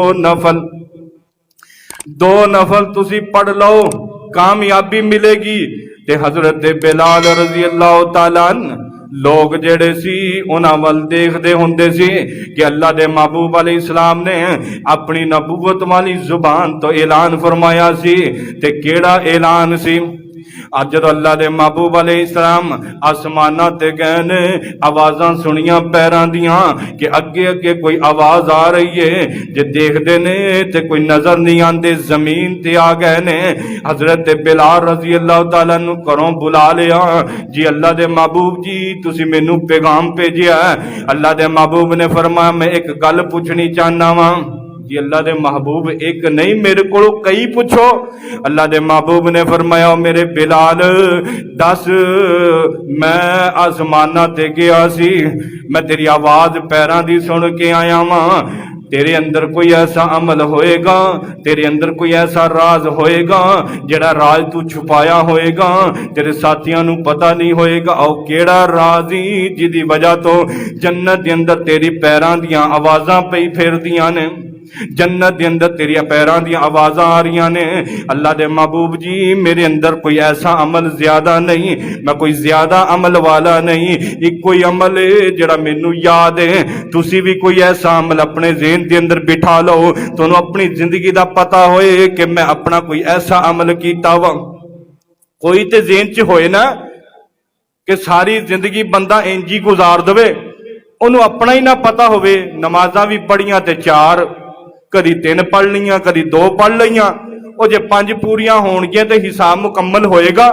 नफल तुसी पढ़ लो, कामयाबी मिलेगी। ते हजरत बिलाल रजी अल्लाह तआला लोग जेड़े सी उन्हां वल देखदे हुंदे सी कि अल्लाह दे महबूब अलैहिस्सलाम ने अपनी नबूवत वाली जुबान तो ऐलान फरमाया सी। ते केड़ा ऐलान सी? अज जो अल्लाह दे महबूब अलैहिस्सलाम आसमाना ते गए ने, आवाज़ां सुनियां पैरां दियां कि अगे अगे कोई आवाज़ आ रही है, जे देखते ने ते कोई नजर नहीं आते, जमीन ते आ गए ने। हजरत बिलाल रजी अल्लाह तआला नू घरों बुला लिया, जी अल्लाह दे महबूब जी तुसी मैनू पैगाम भेजिया है। अल्लाह दे महबूब ने फरमाया मैं एक गल पूछनी चाहना वा। जी अल्लाह दे महबूब एक नहीं मेरे को कई पूछो। अल्लाह दे महबूब ने फरमाया मेरे बिलाल दस, मैं आसमाना ते गया सी, मैं तेरी आवाज पैरां दी सुन के आया वां। तेरे अंदर कोई ऐसा अमल होएगा, तेरे अंदर कोई ऐसा राज होएगा जेड़ा राज तू छुपाया होएगा, तेरे साथियों नू पता नहीं होएगा। और केड़ा राज ही जिदी वजह तो जन्नत के अंदर तेरी पैरां दियां आवाज़ां पई फिरदियां ने, जन्नत के अंदर तेरी पैरां दी आवाज़ां आ रही ने। अल्लाह दे महबूब जी मेरे अंदर कोई ऐसा अमल ज्यादा नहीं, मैं कोई ज्यादा अमल वाला नहीं, एक कोई अमल है जेड़ा मैनू याद है। तुसी भी कोई ऐसा अमल अपने ज़हन के अंदर बिठा लो, तुहानू अपनी जिंदगी का पता होए कि मैं अपना कोई ऐसा अमल कीता वा। कोई तो ज़हन च होए ना कि सारी जिंदगी बंदा इंज ही गुजार दे, उन्होंने अपना ही ना पता होवे। नमाज़ां भी पढ़ियां ते चार, कदी 3 पढ़ लिया कदी 2 पढ़ लिया, और जे 5 पूरियां होणगियां ते हिसाब मुकम्मल होएगा।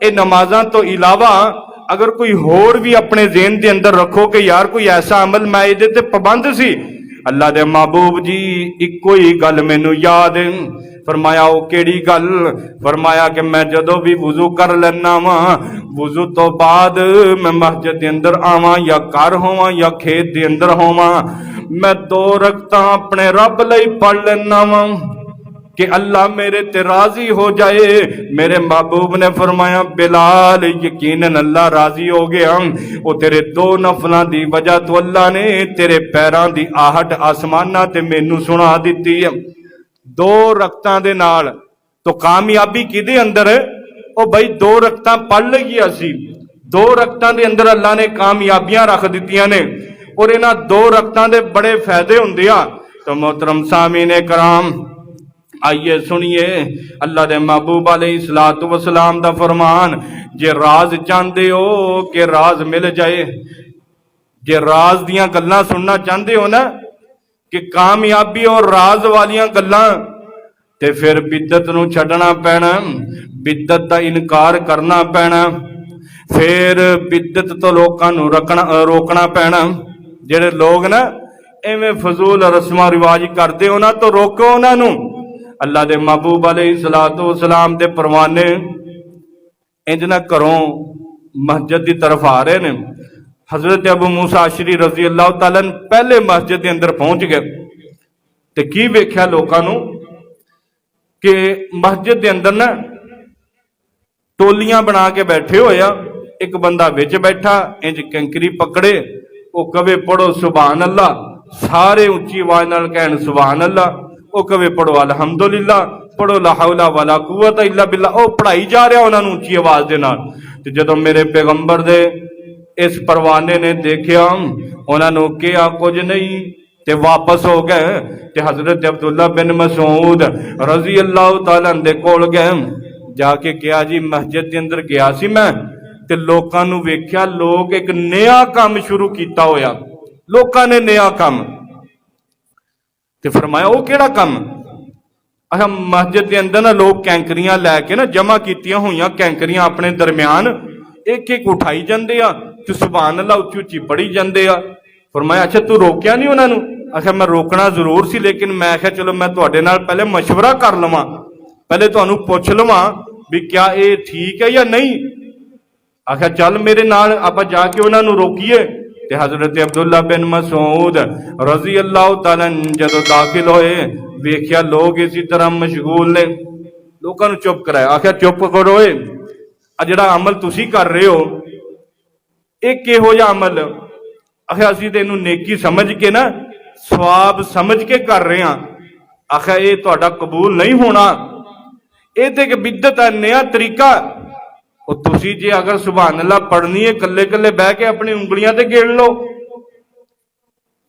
ये नमाज़ां तो इलावा अगर कोई होर भी अपने ज़हन के अंदर रखो कि यार कोई ऐसा अमल मैं इहदे ते पाबंद सी, अल्लाह दे महबूब जी इक्को ही गल मैनू याद है। फरमाया वो केड़ी गल? फरमाया कि मैं जदों भी वुजू कर लेना वा, वुजू तो बाद मैं मस्जिद के अंदर आवां या घर होवां या खेत के अंदर होवां, मैं 2 रकतां अपने रब लई पढ़ लेना वा। कि अल्लाह मेरे ते राजी हो जाए। मेरे महबूब ने फरमाया बिलाल यकीनन अल्लाह राजी हो गया। वो तेरे दो नफलों की वजह तो अल्लाह ने तेरे पैरों की आहट आसमाना ते मैनू सुना दी है। दो रकतां दे नाल तो कामयाबी किदे अंदर है? ओ भाई दो रकतां पढ़ लगी असी, दो रकतां दे अंदर अल्लाह ने कामयाबियां रख दित्तियां ने और इन्हां दो रकतां दे बड़े फायदे हुंदे आ। तो मोहतरम सामीने कराम आइए सुनिए अल्लाह दे महबूब अलैहिस्सलातु वस्सलाम दा फरमान, जे राज चाहते हो कि राज मिल जाए, जे राज दियां गल्लां सुनना चाहते हो ना कि कामयाबी और राज वालियां गल्लां, ते फिर बिद्दत नूं छड्डना पैना, बिद्दत दा इनकार करना पैना, फिर बिद्दत तो लोकां नूं रोकना पैना। जिहड़े लोग ना इवें फजूल रस्मां रिवाज करदे उन्हां तो रोको उन्हां नूं। अल्लाह दे महबूब अलैहिस्सलातु वस्सलाम दे परवाने इंज ना घरों मस्जिद की तरफ आ रहे ने। हजरत अबू मूसा अशरी रजी अल्लाह तआला पहले मस्जिद के अंदर पहुंच गए ते की वेख्या लोकां नूं कि मस्जिद के अंदर ना टोलियां बना के बैठे होया। एक बंदा विच बैठा इंज कंकरी पकड़े, वो कवे पढ़ो सुभान अल्लाह, सारे उच्ची आवाज नाल कहन सुभान अल्लाह। वो कवे पढ़ो अलहमदुलिल्लाह, पढ़ो ला हौला वला कुव्वता इल्ला बिल्लाह। वो पढ़ाई जा रहा उन्होंने उच्ची आवाज दे नाल। ते जदों मेरे पैगंबर दे इस परवाने ने देखिया, उन्होंने कहा कुछ नहीं ते वापस हो गए। ते हजरत अब्दुल्ला बिन मसूद रजी अल्लाह तआला दे कोल गए, जाके कहा जी मस्जिद के अंदर गया सी मैं ते लोकां नूं वेख्या, लोग एक नया काम शुरू किया होया, लोकां ने नया काम। ते फरमाया वो केड़ा काम? अच्छा मस्जिद के अंदर ना लोग कैंकरियां लैके ना जमा कीतियां हुई कैंकरियां अपने दरम्यान एक एक उठाई जाते आ ते सुभान अल्लाह उच्ची उच्ची पढ़ी जाते आ। फरमाया अच्छा तू रोकया नहीं उन्होंने? अच्छा मैं रोकना जरूर सी, लेकिन मैं आख्या चलो मैं तुहाडे नाल पहले मशवरा कर लवां, पहले तुहानूं पुछ लवां भी क्या ये ठीक है या नहीं। आख्या चल मेरे नाल आपां जाके उन्होंने रोकीए। ते हजरत अब्दुल्ला बिन मसूद रजी अल्लाह तआला जदों दाखिल होए, वेख्या लोग इसी तरह मशगूल ने, लोगों को चुप कराया। आख्या चुप करो, आ जिहड़ा अमल तुसी कर रहे हो एक किहो जिहा अमल? आख्या असीं ते इहनूं नेकी समझ के ना सवाब समझ के कर रहे हैं। आख्या ये तुहाडा कबूल नहीं होना, ये ते एक बिदत है, नया तरीका। और तुसी जे अगर सुभान अल्लाह पढ़नी है कल्ले कल्ले बह के अपनी उंगलियां ते गिण लो,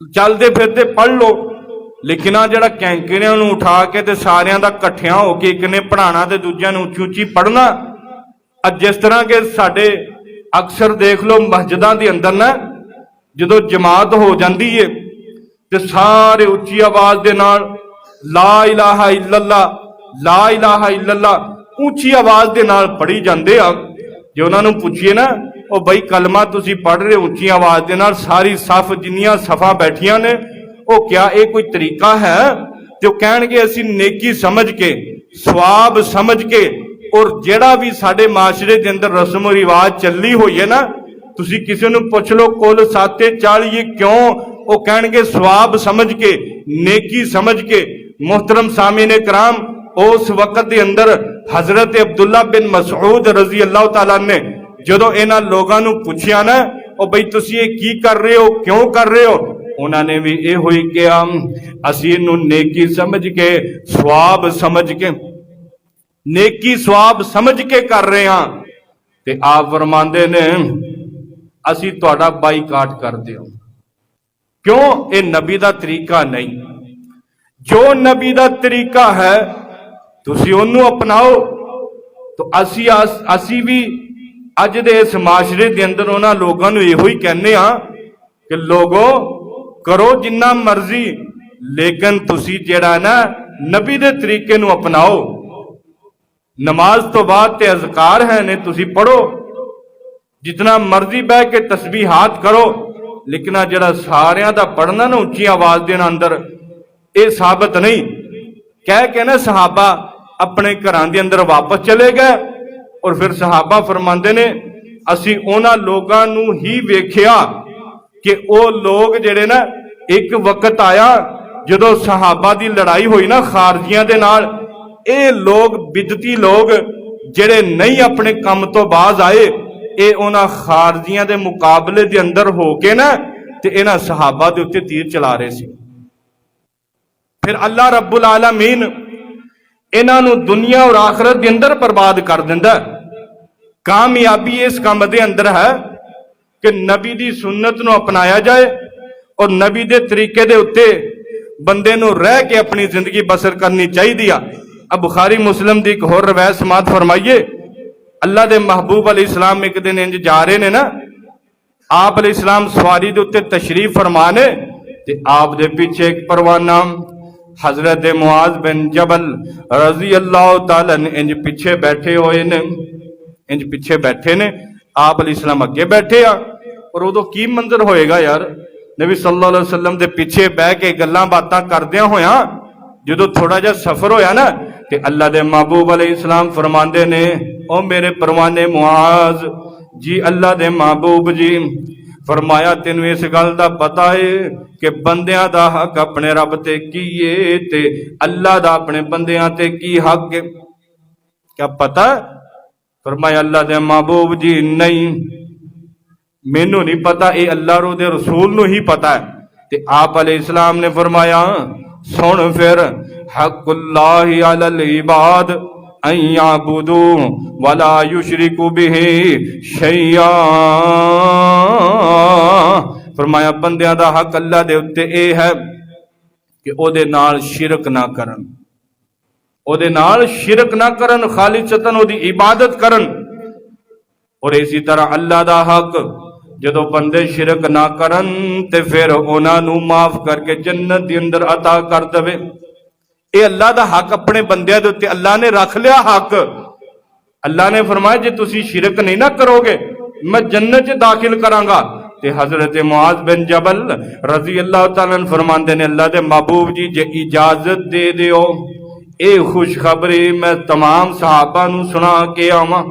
चलते फिरते पढ़ लो, लेकिन आ जिहड़ा कैंकरियां नूं उठा के ते सारियां दा इकट्ठियां हो के एक ने पढ़ाना ते दूजियां नूं उच्ची उच्ची पढ़ना। जिस तरह के साडे अक्सर देख लो मस्जिदां दे अंदर ना जदों जमात हो जाती है ते सारे उच्ची आवाज दे नाल ला इलाहा इल्लल्लाह, ला इलाहा इल्लल्लाह ऊंची आवाज दे नाल पढ़ी जाते आ। जे उन्होंने पूछिए ना ओ बई कलमा तुसी पढ़ रहे उच्ची आवाज दे नाल, सारी सफ जिन्नियां सफा बैठियां ने, ओ क्या ये कोई तरीका है? जो कहणगे असीं नेकी समझ के सवाब समझ के, और जेड़ा भी साडे माशरे दे अंदर रस्म रिवाज चली हुई है ना, तुसी किसी नूं पुछ लो कुल 740 क्यों, वो कहणगे सवाब समझ के नेकी समझ के। मोहतरम सामीने कराम उस वक्त के अंदर हजरत अब्दुल्ला बिन मसूद रजी अल्लाह तआला ने जदों इन्हां लोगों नूं पुछया ना ओ बई तुसी ये की कर रहे हो, क्यों कर रहे हो, उन्होंने भी ये हुई कि असीं इहनूं नेकी समझ के सवाब समझ के, नेकी सवाब समझ के कर रहे हैं। ते आप फरमांदे ने असीं तुहाडा बाईकाट करदे हां, क्यों? ये नबी दा तरीका नहीं। जो नबी दा तरीका है तुसी ओनू अपनाओ। तो असी भी अज दे इस माशरे के अंदर उन्हां लोगों नूं इहो ही कहने आ कि लोगो करो जिन्ना मर्जी, लेकिन तुसी जिहड़ा ना नबी दे तरीके नूं अपनाओ। नमाज तो बाद ते अज़कार है ने तुसी पढ़ो, जितना मर्जी बह के तस्बीहात करो, लेकिन आ जिहड़ा सारियां दा पढ़ना ना उच्ची आवाज दे अंदर, ये साबित नहीं। कह के ना सहाबा अपने घरां दे अंदर वापस चले गए। और फिर सहाबा फरमांदे ने असी उन्हां लोगां नूं ही वेख्या कि वो लोग जिहड़े ना, एक वक्त आया जदों सहाबा दी लड़ाई हुई ना खारजियां दे नाल, ਇਹ ਲੋਕ ਬਿਦਤੀ ਲੋਕ ਜਿਹੜੇ ਨਹੀਂ ਆਪਣੇ ਕੰਮ ਤੋਂ ਬਾਜ਼ ਆਏ, ਇਹ ਉਹਨਾਂ ਖਾਰਜੀਆਂ ਦੇ ਮੁਕਾਬਲੇ ਦੇ ਅੰਦਰ ਹੋ ਕੇ ਨਾ ਤੇ ਇਹਨਾਂ ਸਹਾਬਾ ਦੇ ਉੱਤੇ ਤੀਰ ਚਲਾ ਰਹੇ ਸੀ। ਫਿਰ ਅੱਲਾਹ ਰੱਬੁਲ ਆਲਮੀਨ ਇਹਨਾਂ ਨੂੰ ਦੁਨੀਆ ਔਰ ਆਖਰਤ ਦੇ ਅੰਦਰ ਬਰਬਾਦ ਕਰ ਦਿੰਦਾ। ਕਾਮਯਾਬੀ ਇਸ ਕੰਮ ਦੇ ਅੰਦਰ ਹੈ ਕਿ ਨਬੀ ਦੀ ਸੁन्नत ਨੂੰ ਅਪਣਾਇਆ ਜਾਏ ਔਰ ਨਬੀ ਦੇ ਤਰੀਕੇ ਦੇ ਉੱਤੇ ਬੰਦੇ ਨੂੰ ਰਹਿ ਕੇ ਆਪਣੀ ਜ਼ਿੰਦਗੀ ਬਸਰ ਕਰਨੀ ਚਾਹੀਦੀ ਆ। अब बुखारी मुस्लिम की एक होर रवायत समात फरमाइए, अल्लाह के महबूब अलैहिस्सलाम एक दिन इंज जा रहे ने ना, आप अलैहिस्सलाम सवारी के उत्ते तशरीफ फरमाने ते आप दे पीछे एक परवाना हजरत मुआज बिन जबल रजी अल्लाह तआला इंज पीछे बैठे हुए ने, इंज पीछे बैठे ने, आप अलैहिस्सलाम अगे बैठे आ। और उदों की मंजर होएगा यार, नबी सल्लल्लाहु अलैहि वसल्लम के पीछे बह के गल्लां बातां करदियां होया जो थोड़ा जा सफर होया ना ते अल्लाह दे महबूब अलैहिस्सलाम फरमांदे ने, ओ मेरे परवाने मुआज जी, अल्लाह दे महबूब जी फरमाया तेनू इस गल दा पता है कि बंदियां दा हक अपने रब ते की है ते अल्लाह दा अपने बंदियां ते की हक है, क्या पता? फरमाया अल्लाह दे महबूब जी नहीं, मैनू नहीं पता, ये अल्लाह रो दे रसूल नू ही पता है। ते आप अलैहिस्सलाम ने फरमाया सुन फिर, हक़्क़ुल्लाहि अलल इबाद अन याबुदू वला युशरिकू बिही शैया। फरमाया बंदियां दा हक अल्लाह दे उत्ते यह है कि ओदे नाल शिरक ना करन, ओदे नाल शिरक ना करन, खालिसतन ओदी इबादत करन। और इसी तरह अल्लाह दा हक जदों बंदे शिरक ना करन ते फिर उन्हां नू माफ करके जन्नत दे अंदर अता कर देवे। ये अल्लाह दा हक अपने बंदियां दे उत्ते अल्लाह ने रख लिया हक। अल्लाह ने फरमाया जे तुसी शिरक नहीं ना करोगे मैं जन्नत च दाखिल करांगा। ते हजरत मुआज बिन जबल रजी अल्लाह तआला अन्हु फरमांदे ने, अल्लाह दे महबूब जी जे इजाजत दे दिओ ये खुशखबरी मैं तमाम सहाबा नू सुना के आवां।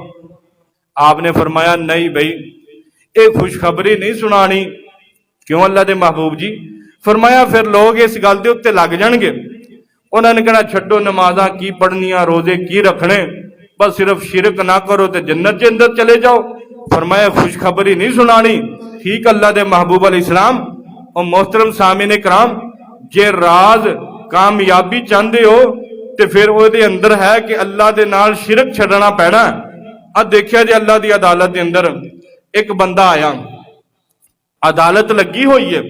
आपने फरमाया नहीं भाई ये खुशखबरी नहीं सुनानी। क्यों अल्लाह दे महबूब जी? फरमाया फिर लोग इस गल दे उत्ते लग जाणगे, उन्होंने कहना छड्डो नमाज़ां की पढ़नियां, रोजे की रखने, बस सिर्फ शिरक ना करो तो जन्नत के अंदर चले जाओ। फरमाया खुशखबरी नहीं सुनानी। ठीक अल्लाह दे महबूब अलैहिस्सलाम और मोहतरम सामीन इकराम, जे राज कामयाबी चाहते हो तो फिर ਉਹਦੇ अंदर है कि अल्लाह दे नाल शिरक छड्डना पैना। अब देखिया जे अल्लाह की अदालत के अंदर एक बंदा आया, अदालत लगी हुई है,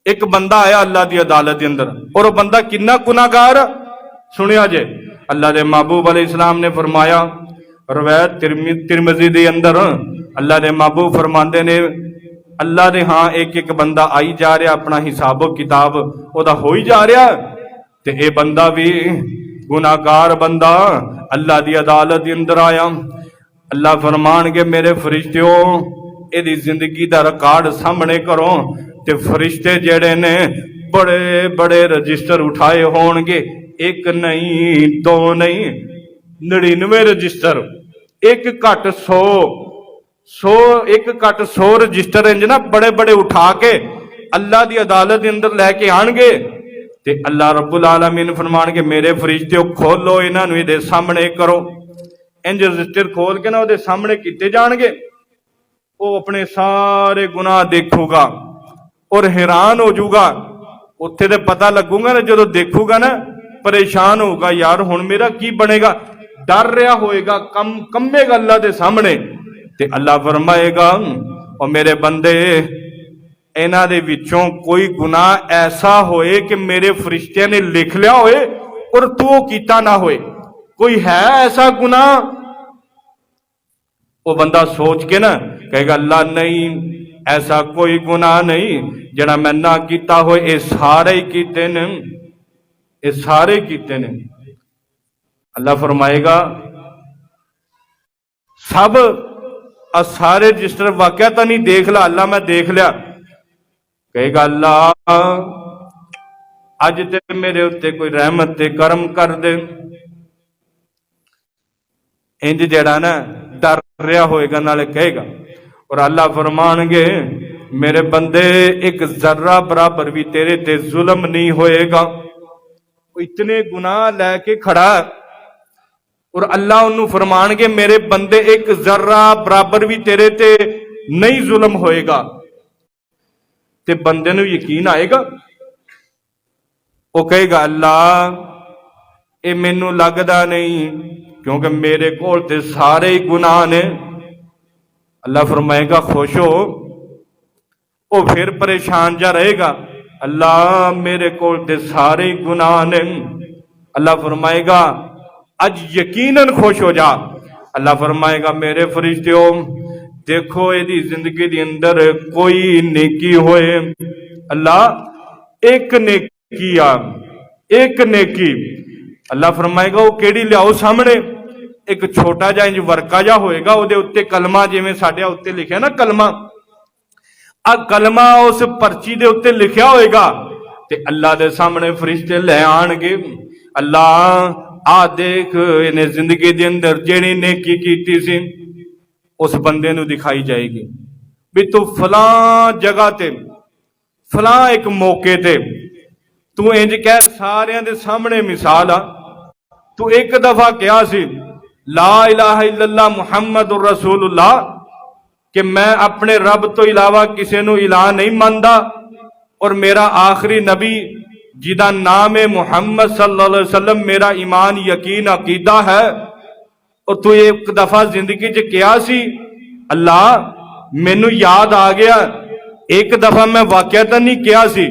एक बंदा आया अल्लाह की अदालत के अंदर और वह बंदा कितना गुनाहगार सुनिया जे। अल्लाह के महबूब अलैहिस्सलाम ने फरमाया, रवायत तिरमिज़ी दे अंदर अल्लाह के महबूब फरमाते ने, अल्लाह ने हाँ एक एक बंदा आई जा रहा, अपना हिसाबो किताब ओदा हो ही जा रहा, ते ये बंदा भी गुनाहगार बंदा अल्लाह की अदालत के अंदर आया। अल्लाह फरमानगे मेरे फरिश्तियों इहदी जिंदगी का रिकॉर्ड सामने करो। ते फरिश्ते जेड़े ने बड़े बड़े रजिस्टर उठाए होणगे, एक नहीं दो नहीं 99 रजिस्टर, एक घट 100 एक घट 100 रजिस्टर इंज ना बड़े बड़े उठा के अल्लाह की अदालत के अंदर लैके आणगे। ते अल्लाह रब्बुल आलमीन फरमानगे मेरे फरिश्ते खोलो इन्हां नूं इहदे सामने करो। इंज रजिस्टर खोल के ना उहदे सामने किते जाणगे, वो अपने सारे गुनाह देखूगा और हैरान हो जाऊगा। उत्थे ते पता लगूगा ना, जो देखूगा ना परेशान होगा, यार हुण मेरा की बनेगा, डर रहा होएगा, कंबेगा अल्लाह के सामने। ते अल्लाह फरमाएगा और मेरे बंदे इन्हां दे विचों कोई गुनाह ऐसा होए कि मेरे फरिश्तियां ने लिख लिया होए और तू वो कीता ना होए, कोई है ऐसा गुनाह? वो बंदा सोच के ना कहेगा अल्लाह नहीं, ऐसा कोई गुनाह नहीं जिहड़ा मैं ना कीता होए, ये सारे ही कीते ने, ये सारे कीते ने। अल्लाह फरमाएगा सब सारे रजिस्टर वाकया तो नहीं देख ला? अल्लाह मैं देख लिया। कहेगा अल्लाह अज ते मेरे उत्ते कोई रहमत ते करम कर दे। इंज जड़ा ना डर रहा होएगा नाले कहेगा, और अल्लाह फरमानगे मेरे बंदे एक जर्रा बराबर भी तेरे ते जुल्म नहीं होएगा, इतने गुनाह लैके खड़ा और अल्लाह उन्होंने फरमानगे मेरे बंदे एक जर्रा बराबर भी तेरे ते नहीं जुल्म होएगा, ते बंदे नूं यकीन आएगा। वो कहेगा अल्लाह ये मैनू लगदा नहीं, क्योंकि मेरे कोल ते सारे ही गुनाह ने। अल्लाह फरमाएगा खुश हो। वो फिर परेशान जा रहेगा, अल्लाह मेरे कोल ते सारे ही गुनाह ने। अल्लाह फरमाएगा अज यकीनन खुश हो जा। अल्लाह फरमाएगा मेरे फरिश्तेओ देखो यदि जिंदगी के अंदर कोई नेकी होए, अल्लाह एक नेकी आ, एक नेकी। अल्लाह फरमाएगा वो केड़ी लियाओ सामने। एक छोटा जा इंज वर्का जा होएगा, उहदे उत्ते कलमा जिवें साडे उत्ते लिखिया ना कलमा, आ कलमा उस पर्ची दे उत्ते लिखिया होएगा ते अल्लाह दे सामने फरिश्ते ले आणगे। अल्लाह आ देख इन्हें जिंदगी दे अंदर जेड़ी नेकी कीती सी उस बंदे नूं दिखाई जाएगी भी तू फलां जगह ते फलां एक मौके ते तू इंज कह सारियां दे सामने मिसाल आ, तू एक दफा कहा सी ला इलाहा इल्लल्लाह मुहम्मदुर रसूलुल्लाह कि मैं अपने रब तो इलावा किसी नूं इलाह नहीं मानदा और मेरा आखिरी नबी जिदा नाम है मुहम्मद सल्लल्लाहु अलैहि वसल्लम मेरा ईमान यकीन अकीदा है। और तू एक दफा जिंदगी च कहा सी अल्लाह मैनू याद आ गया, एक दफा मैं वाकयाता नहीं कहा सी,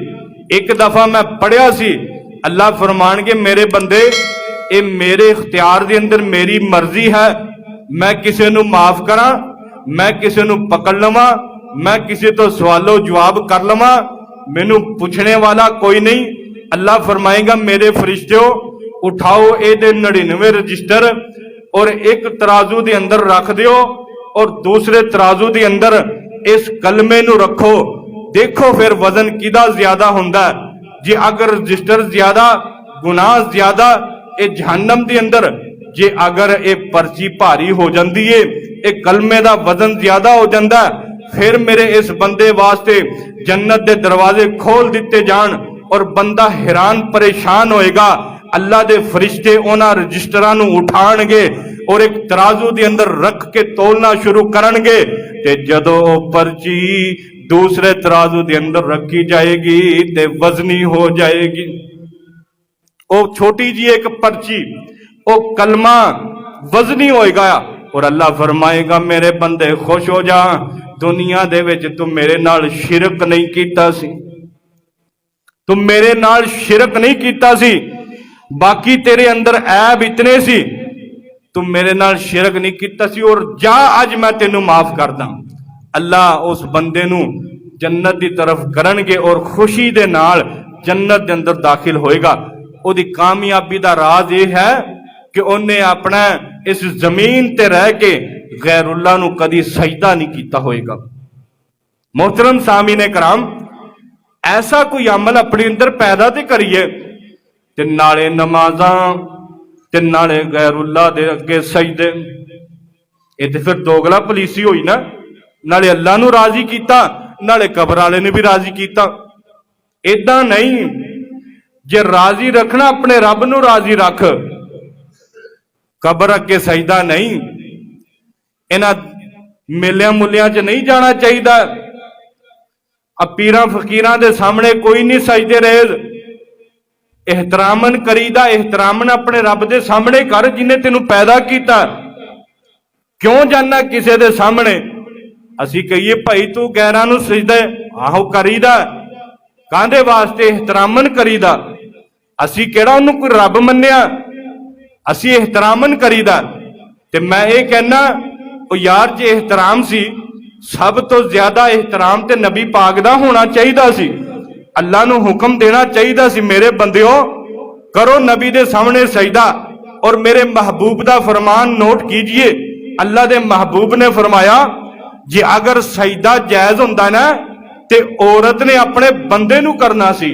एक दफा मैं पढ़िया सी। अल्लाह फरमानगे मेरे बंदे ये मेरे इख्तियार दे अंदर मेरी मर्जी है, मैं किसी नूं माफ करा, मैं किसी नूं पकड़ लवा, मैं किसी तो सवालो जवाब कर लवा, मैनू पूछने वाला कोई नहीं। अल्लाह फरमाएगा मेरे फरिश्तेओ उठाओ ए 99 रजिस्टर और एक तराजू दे अंदर रख दियो और दूसरे तराजू दे अंदर इस कलमे नू रखो, देखो फिर वजन किदा ज्यादा हुंदा है। जे अगर रजिस्टर ज्यादा गुनाह ज्यादा ये जहन्नम दे अंदर, जे अगर ये पर्ची भारी हो जाती है ये कलमे का वजन ज्यादा हो जाता है, फिर मेरे इस बंदे वास्ते जन्नत के दरवाजे खोल दिते जान और बंदा हैरान परेशान होएगा। अल्लाह दे फरिश्ते उन्हां रजिस्टरां नूं उठाणगे और एक तराजू दे अंदर रख के तोलना शुरू करनगे ते जदों पर्ची दूसरे तराजू दे अंदर रखी जाएगी ते वजनी हो जाएगी। ओ छोटी जी एक पर्ची ओ कलमा वजनी होएगा और अल्लाह फरमाएगा मेरे बंदे खुश हो जा, दुनिया दे विच तू मेरे नाल शिरक नहीं कीता सी, तू मेरे नाल शिरक नहीं कीता सी, बाकी तेरे अंदर ऐब इतने सी, तू मेरे नाल शिरक नहीं कीता सी और जा अज मैं तेनू माफ कर दा। अल्लाह उस बंदे नू जन्नत की तरफ करनगे और खुशी दे नाल जन्नत के अंदर दाखिल होएगा। ओदी कामयाबी दा राज यह है कि उन्हें अपना इस जमीन ते रह के गैरुल्लाह नू कदी सजदा नहीं कीता होएगा। मोहतरम सामीने कराम ऐसा कोई अमल अपने अंदर पैदा ते करिए ते नाले नमाज़ां ते नाले गैरुल्लाह दे अगे सजदे, ये ते फिर दोगला पुलिसी हुई ना, नाले अल्लाह नू राजी कीता नाले कबर वाले ने भी राजी कीता। इदां नहीं, जे राजी रखना अपने रब नू राजी रख, कबर अगे सजदा नहीं। इन्हां मेलियां मुलियां च नहीं जाना चाहिए। पीरां फकीरां दे सामने कोई नहीं सजदे रहे, एहतरामन करीदा, एहतरामन अपने रब दे सामने कर जिन्हें तेनू पैदा किया। क्यों जाना किसी दे सामने? असी कहिए भाई तू गैरां नू सजदा आहो करीदा, काहदे वास्ते? एहतरामन करीदा। असी केड़ा उन्होंने कोई रब मन्निया, असी एहतरामन करीदा। ते मैं ये कहना यार जे एहतराम सी सब तो ज्यादा एहतराम ते नबी पाक दा होना चाहिए सी। अल्लाह नू हुक्म देना चाहिए सी मेरे बंदियों करो नबी दे सामने सजदा। और मेरे महबूब दा फरमान नोट कीजिए, अल्लाह दे महबूब ने फरमाया जे अगर सजदा जायज हुंदा ना ते औरत ने अपने बंदे नू करना सी।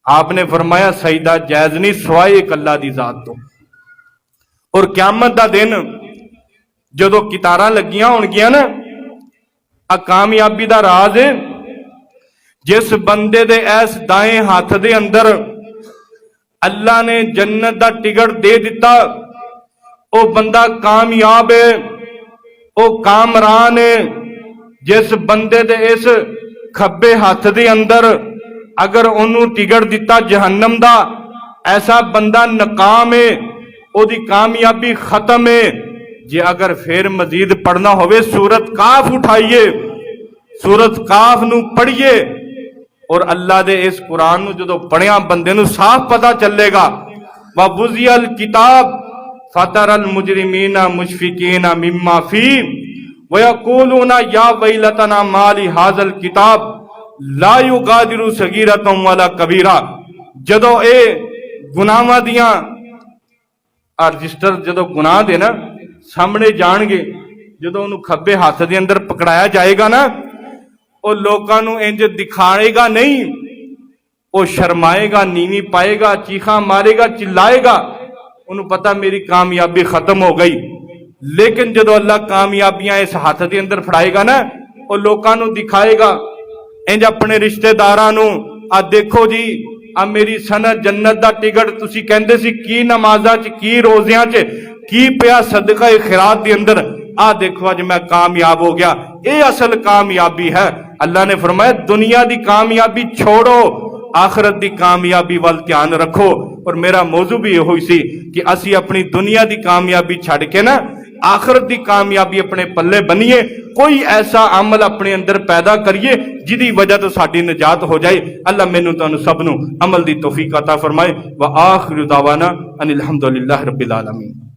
आपने फरमाया सजदा जायज नहीं सिवाय एक अल्लाह दी जात तो। और क़यामत दा दिन जदों कितारां लगियां होणगियां ना, आ कामयाबी दा राज है जिस बंदे दे इस दाएं हाथ दे अंदर अल्लाह ने जन्नत दा टिकट दे दिता, वो बंदा कामयाब है, वो कामरान है। जिस बंदे दे इस खब्बे हाथ दे अंदर अगर ओनू टिकट दिता जहन्नम दा, ऐसा बंदा नाकाम है, ओदी कामयाबी खत्म है। जे अगर फिर मजीद पढ़ना होवे सूरत काफ उठाइए, सूरत काफ नू पढ़िए और अल्लाह दे इस कुरान नू जदों पढ़िया बंदे नू साफ पता चलेगा। व बुज़ियल किताब फतरल मुजरिमीना मुशफिकीना मिम्मा फी व यक़ूलूना या वैलतना माली हाज़ल किताब ला युगादिरु सगीरतम वला कबीरा। जदों ए गुनाहां दियां रजिस्टर जदों गुनाह दे ना सामने जाणगे, जदों उन्होंने खब्बे हाथ के अंदर पकड़ाया जाएगा ना, वो लोगों को इंज दिखाएगा नहीं, वो शर्माएगा, नीवी पाएगा, चीखा मारेगा, चिल्लाएगा, उन्हें पता मेरी कामयाबी खत्म हो गई। लेकिन जो अल्लाह कामयाबियां इस हाथ के अंदर फड़ाएगा ना, वो लोगों को दिखाएगा, इंज अपने रिश्तेदारां नूं, आ देखो जी आ मेरी सनत जन्नत दा टिकट तुसी कहंदे सी की नमाज़ां च की रोज़ियां च की पिया सदका खिरात के अंदर, आ देखो अज मैं कामयाब हो गया। ये असल कामयाबी है। अल्लाह ने फरमाया दुनिया की कामयाबी छोड़ो, आखिरत की कामयाबी वाल ध्यान रखो। और मेरा मौजू भी यहो ही सी कि असी अपनी दुनिया की कामयाबी छड़ के ना आखिरत की कामयाबी अपने पल्ले बनीए, कोई ऐसा अमल अपने अंदर पैदा करिए जिदी वजह तो साडी निजात हो जाए। अल्लाह मैनू तुहानू सबनू अमल की तौफीक अता फरमाए। व आखिरु दावाना अनिल हम्दुलिल्लाहि रब्बिल आलमीन।